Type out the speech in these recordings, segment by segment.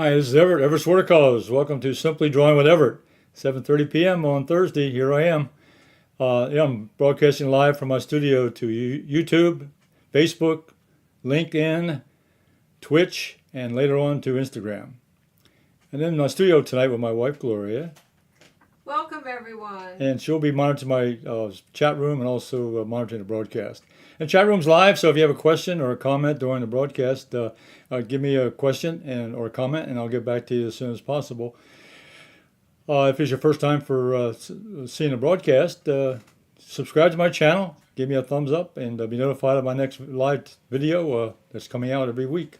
Hi, this is Everett, Everett's Watercolors. Welcome to Simply Drawing with Everett. 7:30 p.m. on Thursday. Here I am. I'm broadcasting live from my studio to YouTube, Facebook, LinkedIn, Twitch, and later on to Instagram. And in my studio tonight with my wife Gloria, Welcome, everyone. and she'll be monitoring my chat room and also monitoring the broadcast. And chat room's live, so if you have a question or a comment during the broadcast, give me a question or a comment, and I'll get back to you as soon as possible. If it's your first time for seeing the broadcast, subscribe to my channel, give me a thumbs up, and be notified of my next live video that's coming out every week.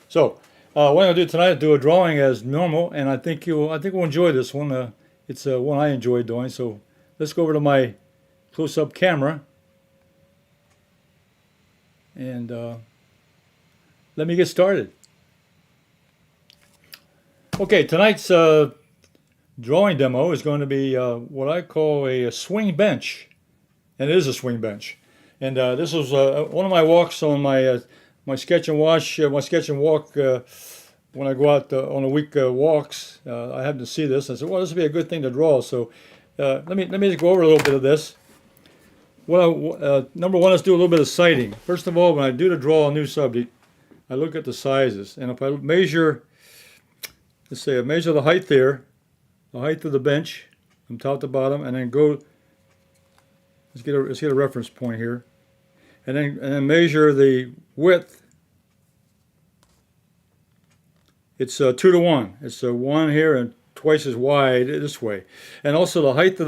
So, what I'm going to do tonight is do a drawing as normal, and I think we'll enjoy this one. It's one I enjoy doing. So, let's go over to my close-up camera, and let me get started. Okay, tonight's drawing demo is going to be what I call a swing bench, and it is a swing bench. And this was one of my walks on my sketch and wash, my sketch and walk. When I go out on a week walks, I happened to see this. I said, "Well, this would be a good thing to draw." So let me just go over a little bit of this. Number one, let's do a little bit of sighting. First of all, when I do to draw a new subject, I look at the sizes, and if I measure, let's say I measure the height there, the height of the bench from top to bottom, and then go. Let's get a reference point here, and then measure the width. It's 2 to 1. It's 1 here and twice as wide this way, and also the height of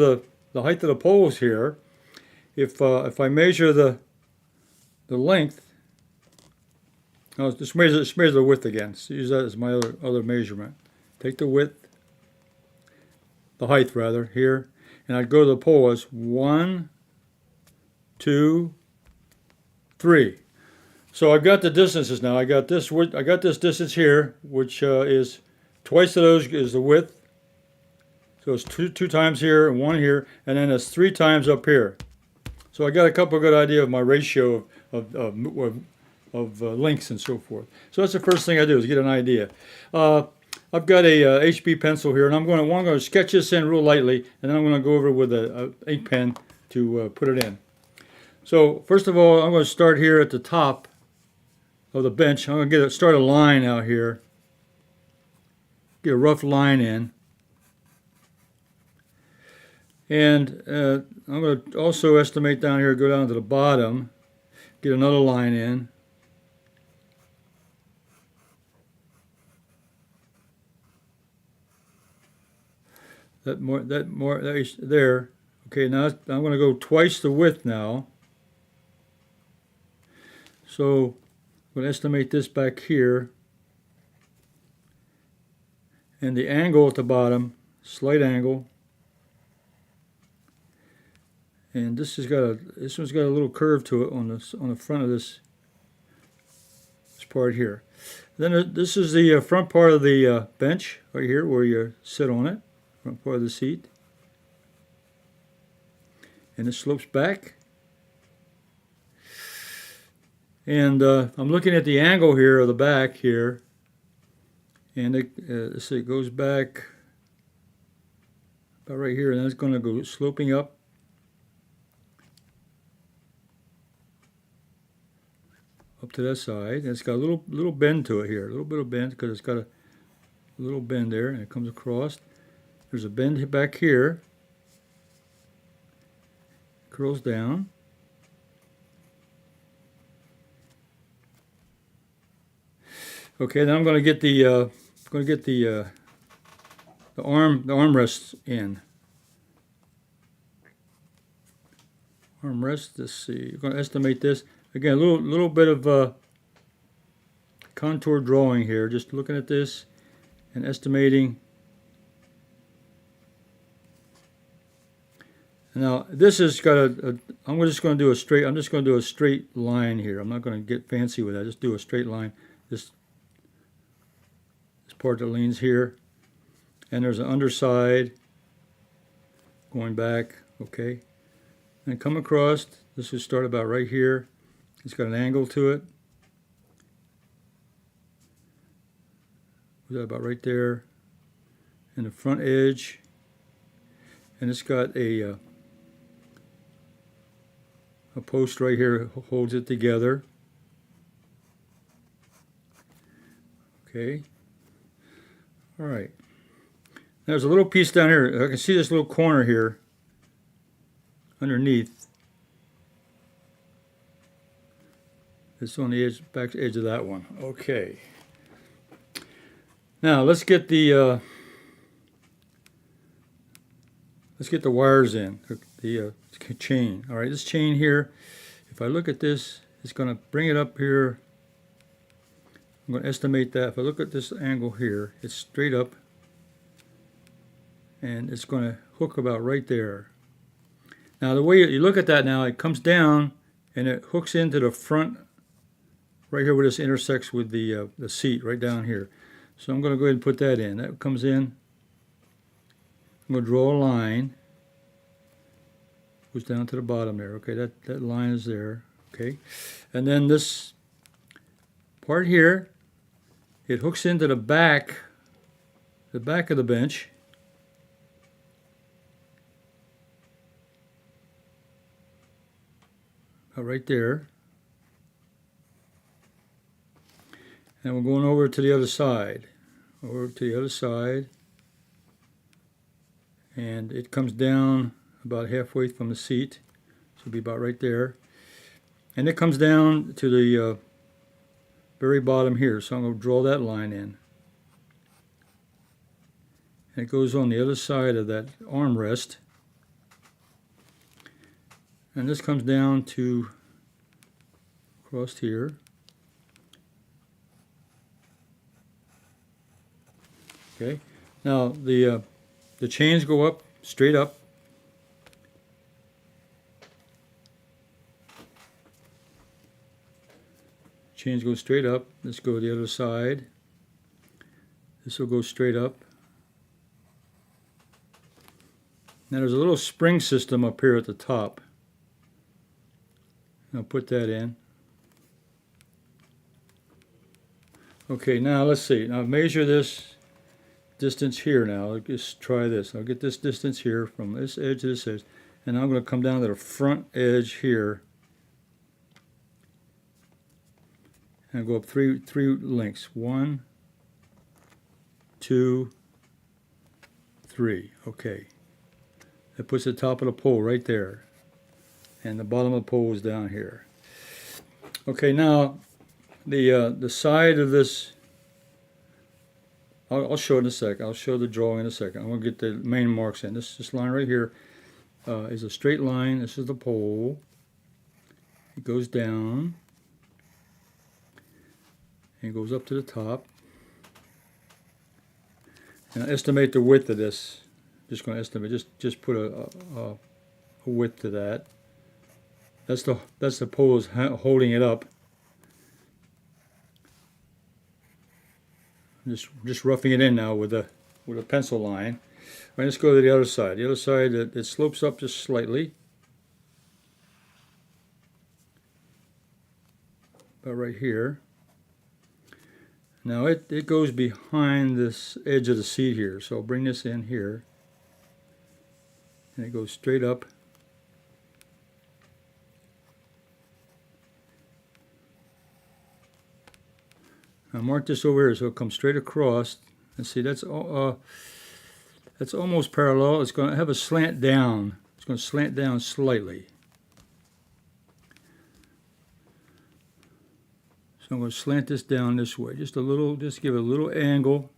the poles here. If I measure the length, no, just measure the width again. So use that as my other measurement. Take the width, the height rather, here, and I'd go to the pole as 1, 2, 3. So I've got the distances now. I got this distance here, which is twice of those is the width. So it's two times here and 1 here, and then it's 3 times up here. So I got a couple of good idea of my ratio of lengths and so forth. So that's the first thing I do is get an idea. I've got a HB pencil here, and I'm going to sketch this in real lightly, and then I'm going to go over with a ink pen to put it in. So first of all, I'm going to start here at the top of the bench. I'm going to start a line out here, get a rough line in. And I'm going to also estimate down here, go down to the bottom, get another line in. There. Okay, now I'm going to go twice the width now. So I'm going to estimate this back here. And the angle at the bottom, slight angle. And this one's got a little curve to it on the front of this part here. Then this is the front part of the bench right here, where you sit on it, front part of the seat, and it slopes back. And I'm looking at the angle here of the back here, and it goes back about right here, and then it's going to go sloping up. Up to that side, and it's got a little bend to it here, a little bit of bend because it's got a little bend there, and it comes across. There's a bend back here, curls down. Okay, then I'm going to get the armrests in. Armrest. Let's see. You're going to estimate this. Again, a little bit of contour drawing here, just looking at this and estimating. Now this has got I'm just going to do a straight line here. I'm not going to get fancy with that. Just do a straight line. This part that leans here, and there's an underside going back. Okay, and come across. This will start about right here. It's got an angle to it. Was that about right there? And the front edge, and it's got a post right here holds it together. Okay. All right. There's a little piece down here. I can see this little corner here underneath. It's on the edge, back edge of that one. Okay. Now let's get the wires in. The chain. All right, this chain here. If I look at this, it's going to bring it up here. I'm going to estimate that. If I look at this angle here, it's straight up, and it's going to hook about right there. Now the way you look at that now, it comes down and it hooks into the front right here where this intersects with the seat right down here. So I'm going to go ahead and put that in. That comes in. I'm going to draw a line. Goes down to the bottom there. Okay, that line is there. Okay, and then this part here, it hooks into the back of the bench. Right there. And we're going over to the other side. Over to the other side. And it comes down about halfway from the seat. So it'll be about right there. And it comes down to the very bottom here. So I'm going to draw that line in. And it goes on the other side of that armrest. And this comes down to across here. Okay. Now the chains go up, straight up. Chains go straight up. Let's go to the other side. This will go straight up. Now there's a little spring system up here at the top. I'll put that in. Okay, now let's see. Now measure this distance here now. Let's just try this. I'll get this distance here from this edge to this edge. And I'm going to come down to the front edge here. And go up three lengths. 1, 2, 3. Okay. That puts the top of the pole right there. And the bottom of the pole is down here. Okay, now the side of this, I'll show it in a second. I'll show the drawing in a second. I'm going to get the main marks in. This line right here is a straight line. This is the pole. It goes down and goes up to the top. And I estimate the width of this. Just going to estimate. Just put a width to that. That's the pole is holding it up. I'm just roughing it in now with a pencil line. All right, let's go to the other side. The other side, it slopes up just slightly. About right here. Now it goes behind this edge of the seat here. So I'll bring this in here. And it goes straight up. Now mark this over here so it'll come straight across. And see, that's almost parallel. It's going to have a slant down. It's going to slant down slightly. So I'm going to slant this down this way, just a little, just give it a little angle.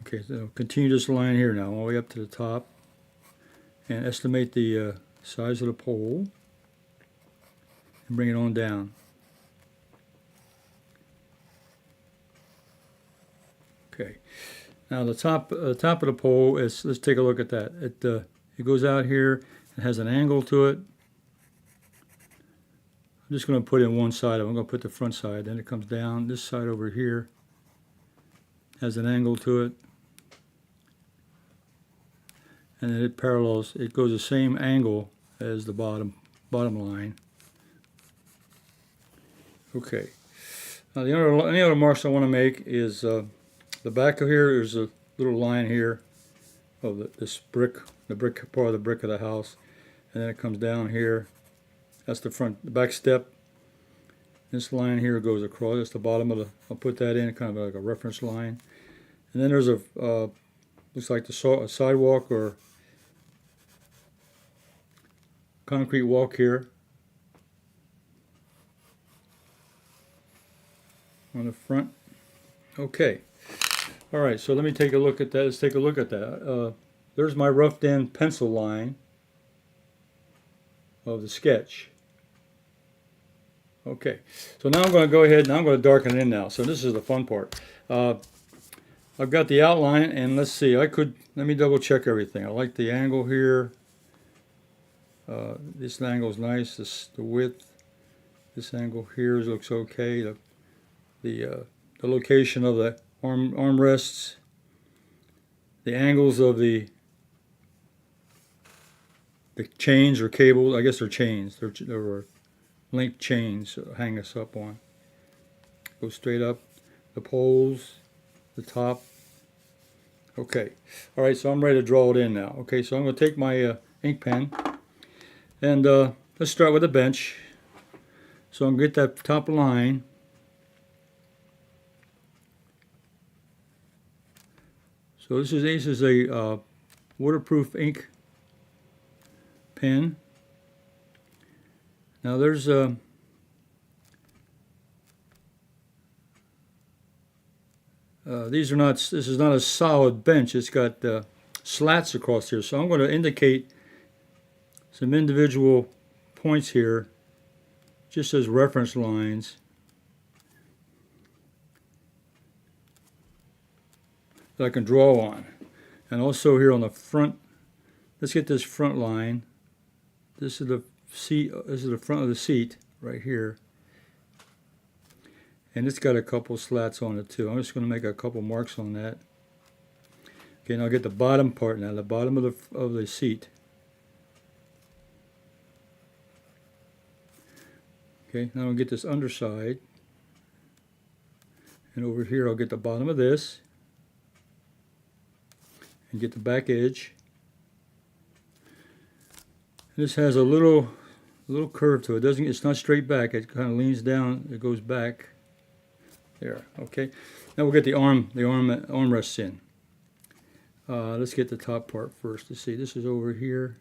Okay, so continue this line here now, all the way up to the top, and estimate the size of the pole, and bring it on down. Okay, now the top of the pole is. Let's take a look at that. It goes out here. It has an angle to it. I'm just going to put in one side. I'm going to put the front side. Then it comes down. This side over here has an angle to it. And then it parallels. It goes the same angle as the bottom line. Okay. Now any other marks I want to make is the back of here. There's a little line here of this brick, the brick part of the brick of the house, and then it comes down here. That's the back step. This line here goes across. That's the bottom of the. I'll put that in kind of like a reference line. And then there's a looks like a sidewalk or concrete walk here on the front. Okay. All right. So let me take a look at that. Let's take a look at that. There's my roughed in pencil line of the sketch. Okay, so now I'm going to go ahead and I'm going to darken it in now. So this is the fun part. I've got the outline, and let's see. Let me double check everything. I like the angle here. This angle is nice. The width. This angle here looks okay. The location of the armrests. The angles of the chains or cables. I guess they're chains. They're linked chains hang us up on. Go straight up. The poles, the top. Okay. All right, so I'm ready to draw it in now. Okay, so I'm going to take my ink pen and let's start with a bench. So I'm going to get that top line. So this is a waterproof ink pen. Now there's this is not a solid bench. It's got slats across here. So I'm going to indicate some individual points here just as reference lines that I can draw on. And also here on the front, let's get this front line. This is the seat. This is the front of the seat right here, and it's got a couple slats on it too. I'm just going to make a couple marks on that. Okay, now I'll get the bottom part now, the bottom of the seat. Okay, now I'll get this underside, and over here I'll get the bottom of this, and get the back edge. This has a little curve to it. It's not straight back. It kind of leans down. It goes back. There. Okay. Now we'll get the armrests in. Let's get the top part first. Let's see. This is over here.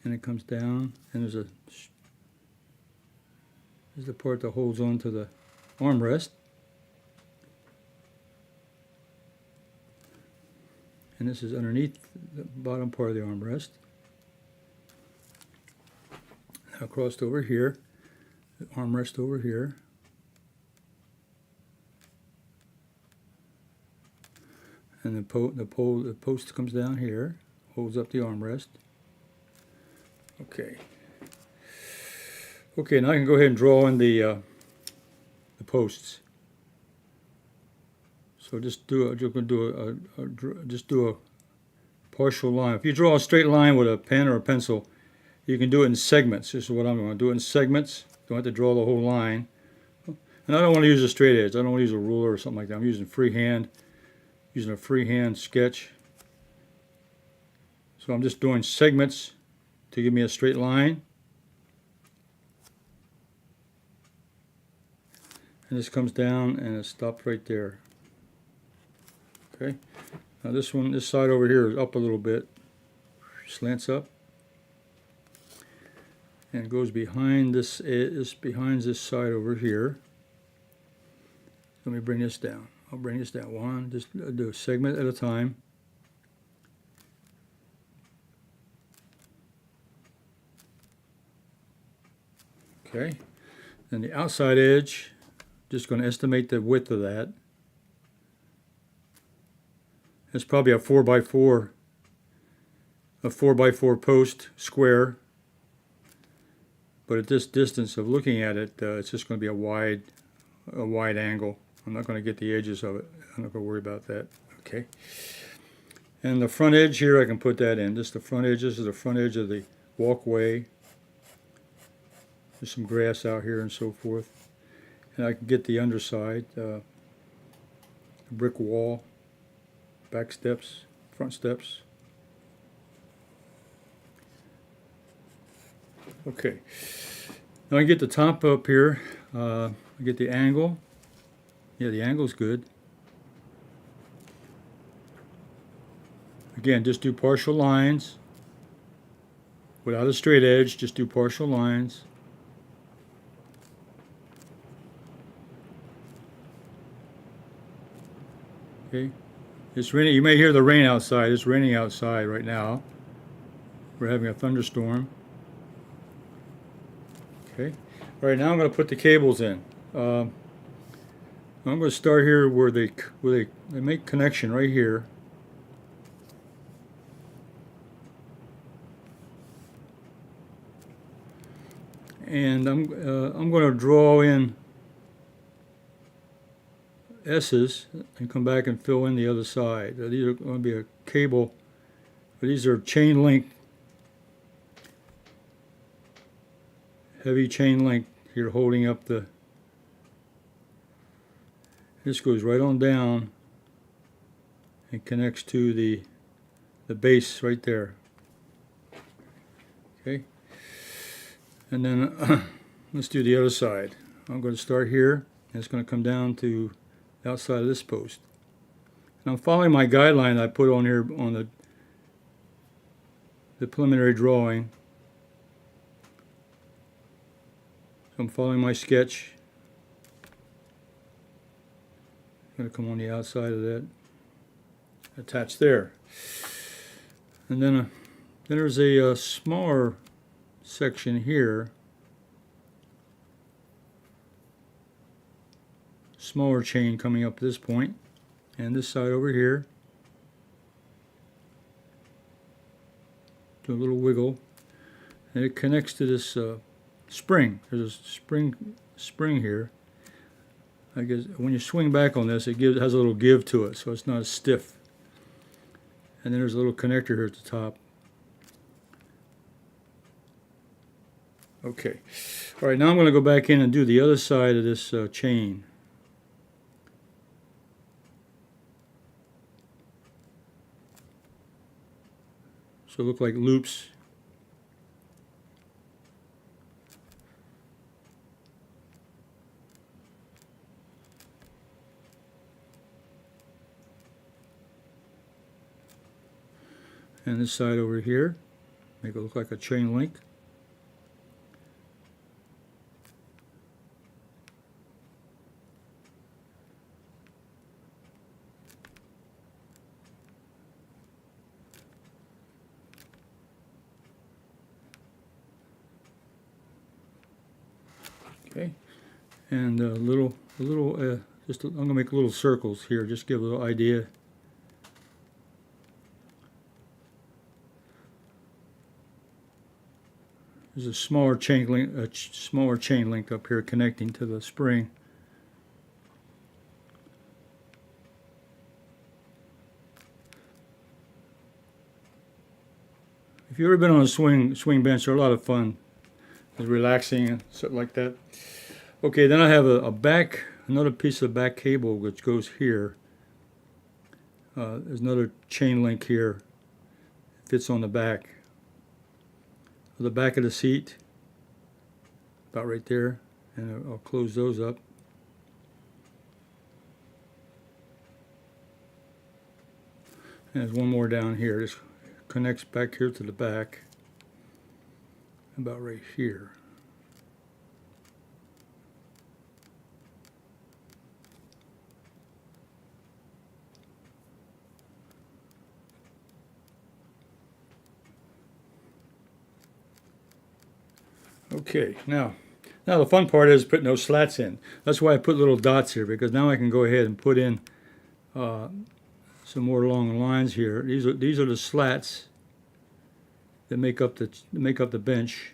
And it comes down, and there's the part that holds on to the armrest. And this is underneath the bottom part of the armrest. Now crossed over here, the armrest over here. And the post comes down here, holds up the armrest. Okay. Okay, now I can go ahead and draw in the posts. So just do a partial line. If you draw a straight line with a pen or a pencil, you can do it in segments. This is what I'm going to do it in segments. Don't have to draw the whole line. And I don't want to use a straight edge. I don't want to use a ruler or something like that. I'm using freehand, using a freehand sketch. So I'm just doing segments to give me a straight line. And this comes down and it stops right there. Okay, now this side over here is up a little bit, slants up, and goes behind this. Behind this side over here. Let me bring this down. I'll bring this down one. Just do a segment at a time. Okay, then the outside edge. Just going to estimate the width of that. It's probably a 4x4 post square, but at this distance of looking at it, it's just going to be a wide angle. I'm not going to get the edges of it. I'm not going to worry about that. Okay. And the front edge here, I can put that in. Just the front edge. This is the front edge of the walkway. There's some grass out here and so forth. And I can get the underside, brick wall, back steps, front steps. Okay. Now I get the top up here. I get the angle. Yeah, the angle's good. Again, just do partial lines. Without a straight edge, just do partial lines. Okay. It's raining. You may hear the rain outside. It's raining outside right now. We're having a thunderstorm. Okay. All right, now I'm going to put the cables in. I'm going to start here where they make connection right here. And I'm going to draw in S's and come back and fill in the other side. These are going to be a cable. These are chain link, heavy chain link here holding up the. This goes right on down and connects to the base right there. Okay. And then let's do the other side. I'm going to start here, and it's going to come down to the outside of this post. And I'm following my guideline I put on here on the preliminary drawing. So I'm following my sketch. I'm going to come on the outside of that, attach there. And then there's a smaller section here, smaller chain coming up this point, and this side over here. Do a little wiggle, and it connects to this spring. There's a spring here. I guess when you swing back on this, it has a little give to it, so it's not as stiff. And then there's a little connector here at the top. Okay. All right, now I'm going to go back in and do the other side of this chain. So it look like loops. And this side over here, make it look like a chain link. Okay, and I'm gonna make little circles here, just give a little idea. There's a smaller chain link up here connecting to the spring. If you've ever been on a swing bench, they're a lot of fun. It's relaxing and something like that. Okay, then I have another piece of back cable which goes here. There's another chain link here. It fits on the back of the seat, about right there, and I'll close those up. And there's one more down here. This connects back here to the back, about right here. Okay, now the fun part is putting those slats in. That's why I put little dots here, because now I can go ahead and put in some more along the lines here. These are the slats that make up the bench.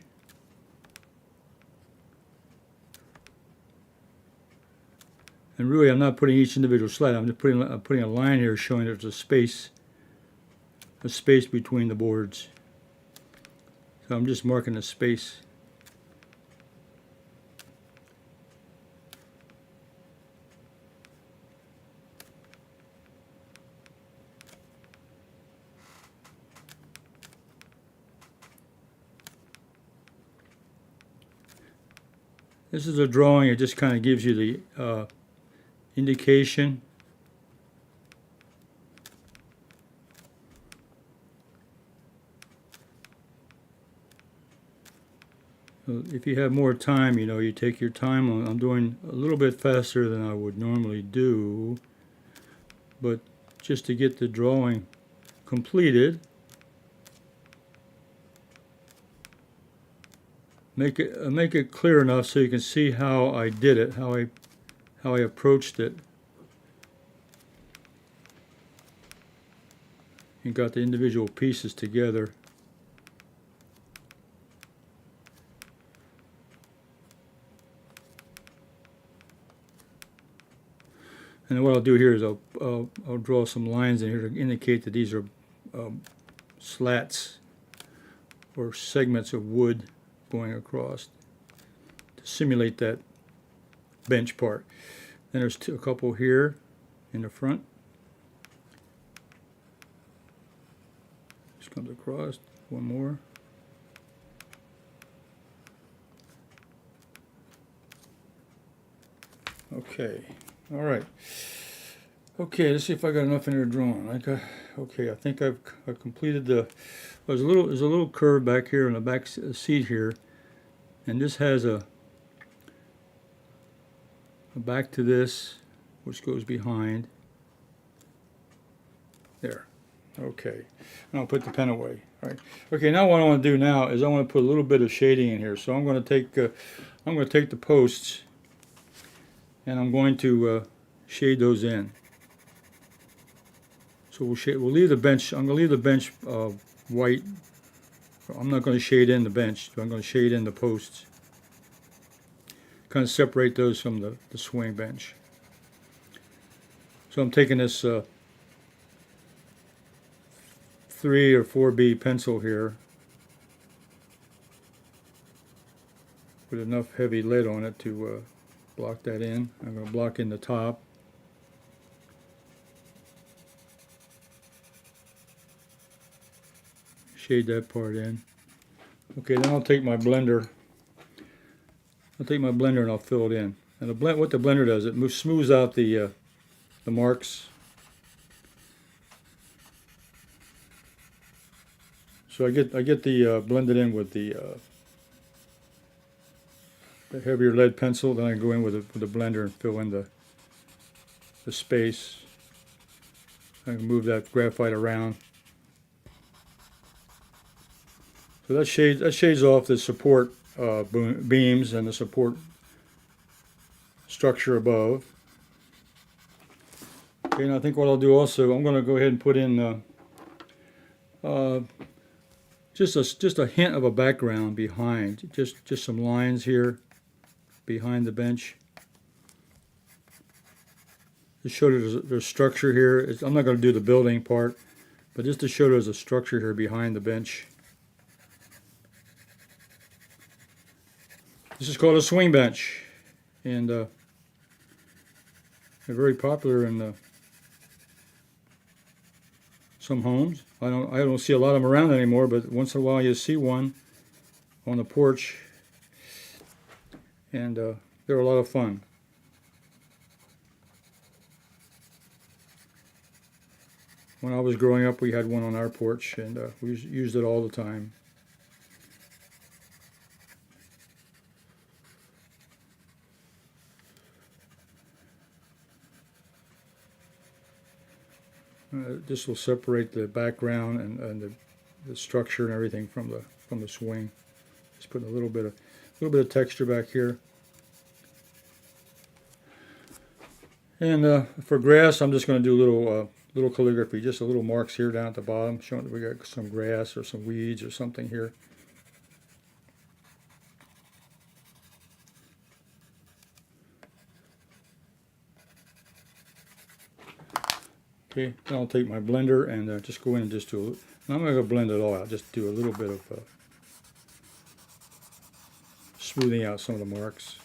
And really, I'm not putting each individual slat. I'm just putting a line here showing there's a space a space between the boards. So I'm just marking the space. This is a drawing. It just kind of gives you the indication. If you have more time, you know, you take your time. I'm doing a little bit faster than I would normally do, but just to get the drawing completed, make it clear enough so you can see how I did it, how I approached it, and got the individual pieces together. And what I'll do here is I'll draw some lines in here to indicate that these are slats or segments of wood going across to simulate that bench part. Then there's a couple here in the front. Just comes across, one more. Okay, all right. Okay, let's see if I got enough in here drawing. Okay, I think I've completed the. There's a little curve back here on the back seat here, and this has a back to this, which goes behind. There. Okay, and I'll put the pen away. All right. Okay, now what I want to do now is I want to put a little bit of shading in here. So I'm going to take the posts, and I'm going to shade those in. So we'll leave the bench. I'm going to leave the bench white. I'm not going to shade in the bench. I'm going to shade in the posts. Kind of separate those from the swing bench. So I'm taking this 3 or 4B pencil here with enough heavy lead on it to block that in. I'm going to block in the top. Shade that part in. Okay, then I'll take my blender. And I'll fill it in. And what the blender does, it smooths out the marks. So I get the blended in with the heavier lead pencil. Then I go in with the blender and fill in the space. I can move that graphite around. So that shades off the support beams and the support structure above. Okay, and I think what I'll do also, I'm going to go ahead and put in just a hint of a background behind, just some lines here behind the bench. To show there's structure here. I'm not going to do the building part, but just to show there's a structure here behind the bench. This is called a swing bench, and they're very popular in some homes. I don't see a lot of them around anymore, but once in a while you see one on the porch, and they're a lot of fun. When I was growing up, we had one on our porch, and we used it all the time. This will separate the background and the structure and everything from the swing. Just putting a little bit of texture back here. And for grass, I'm just going to do little calligraphy, just a little marks here down at the bottom, showing that we got some grass or some weeds or something here. Okay, then I'll take my blender and just go in and just do I'm not going to blend it all out, just do a little bit of smoothing out some of the marks.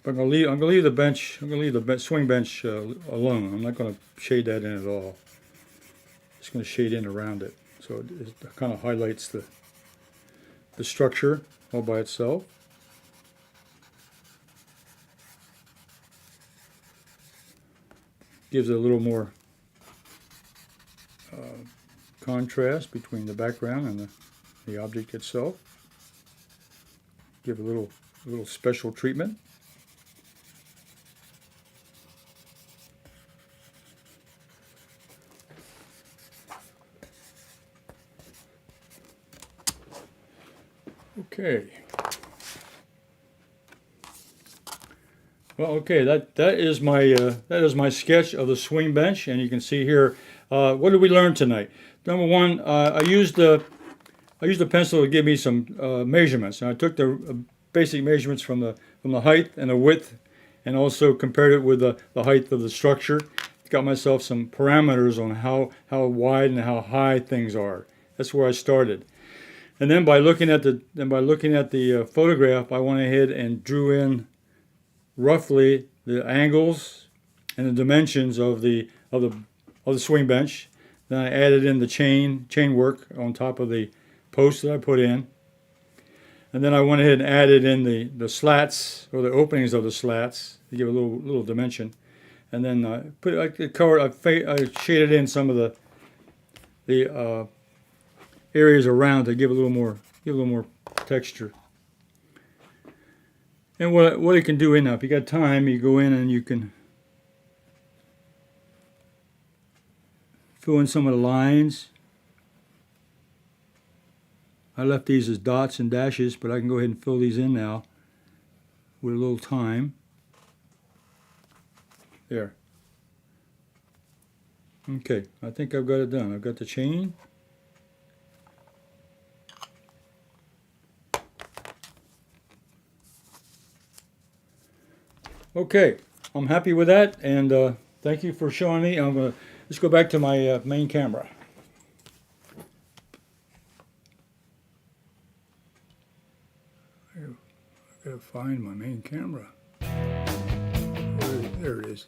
But I'm going to leave the bench, swing bench alone. I'm not going to shade that in at all. Just going to shade in around it. So it kind of highlights the structure all by itself. Gives it a little more contrast between the background and the object itself. Give a little special treatment. Okay. Well, okay, that is my sketch of the swing bench, and you can see here. What did we learn tonight? Number one, I used the pencil to give me some measurements, and I took the basic measurements from the height and the width, and also compared it with the height of the structure. Got myself some parameters on how wide and how high things are. That's where I started. And then by looking at the photograph, I went ahead and drew in roughly the angles and the dimensions of the swing bench. Then I added in the chain work on top of the post that I put in. And then I went ahead and added in the slats, or the openings of the slats, to give a little dimension. And then I shaded in some of the areas around to give a little more texture. And what it can do in now, if you got time, you go in and you can fill in some of the lines. I left these as dots and dashes, but I can go ahead and fill these in now with a little time. There. Okay, I think I've got it done. I've got the chain. Okay, I'm happy with that, and thank you for showing me. Let's go back to my main camera. I've got to find my main camera. There it is.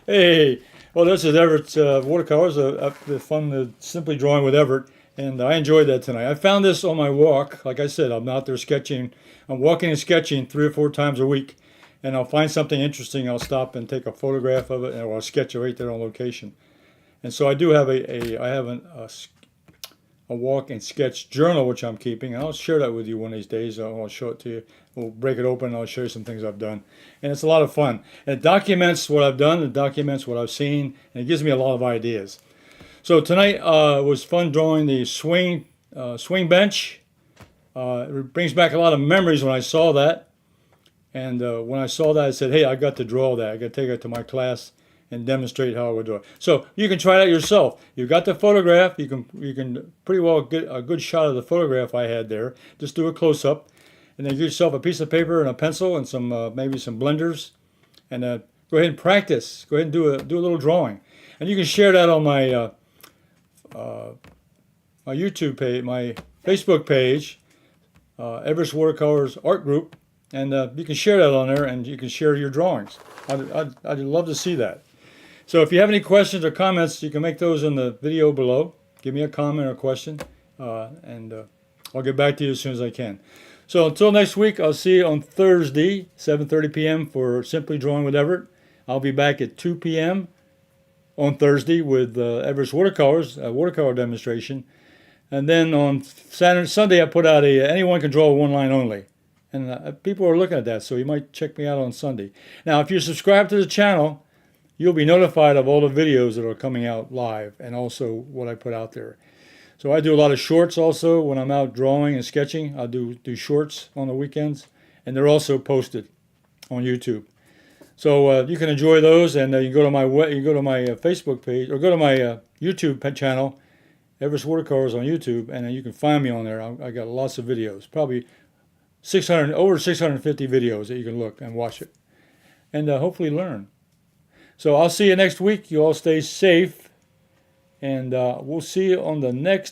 Hey, well, this is Everett's Watercolors, the fun Simply Drawing with Everett, and I enjoyed that tonight. I found this on my walk. Like I said, I'm out there sketching. I'm walking and sketching 3 or 4 times a week, and I'll find something interesting. I'll stop and take a photograph of it, or I'll sketch it right there on location. And so I do have a walk and sketch journal, which I'm keeping. I'll share that with you one of these days. I'll show it to you. We'll break it open, and I'll show you some things I've done. And it's a lot of fun. And it documents what I've done, it documents what I've seen, and it gives me a lot of ideas. So tonight was fun drawing the swing bench. It brings back a lot of memories when I saw that. And when I saw that, I said, hey, I got to draw that. I got to take it to my class and demonstrate how I would do it. So you can try that yourself. You've got the photograph. You can pretty well get a good shot of the photograph I had there. Just do a close-up. And then get yourself a piece of paper and a pencil and some maybe some blenders. And go ahead and practice. Go ahead and do a little drawing. And you can share that on my my YouTube page, my Facebook page, Everett Watercolors Art Group, and you can share that on there, and you can share your drawings. I'd love to see that. So if you have any questions or comments, you can make those in the video below. Give me a comment or a question, and I'll get back to you as soon as I can. So until next week, I'll see you on Thursday, 7:30 p.m. for Simply Drawing with Everett. I'll be back at 2 p.m. on Thursday with Everett's Watercolors, a watercolor demonstration. And then on Sunday, I put out anyone can draw one line only. And people are looking at that, so you might check me out on Sunday. Now, if you subscribe to the channel, you'll be notified of all the videos that are coming out live and also what I put out there. So I do a lot of shorts also when I'm out drawing and sketching. I do shorts on the weekends, and they're also posted on YouTube. So you can enjoy those, and you go to my Facebook page or go to my YouTube channel, Everett Watercolors on YouTube, and you can find me on there. I got lots of videos, probably over 650 videos that you can look and watch it, and hopefully learn. So I'll see you next week. You all stay safe, and we'll see you on the next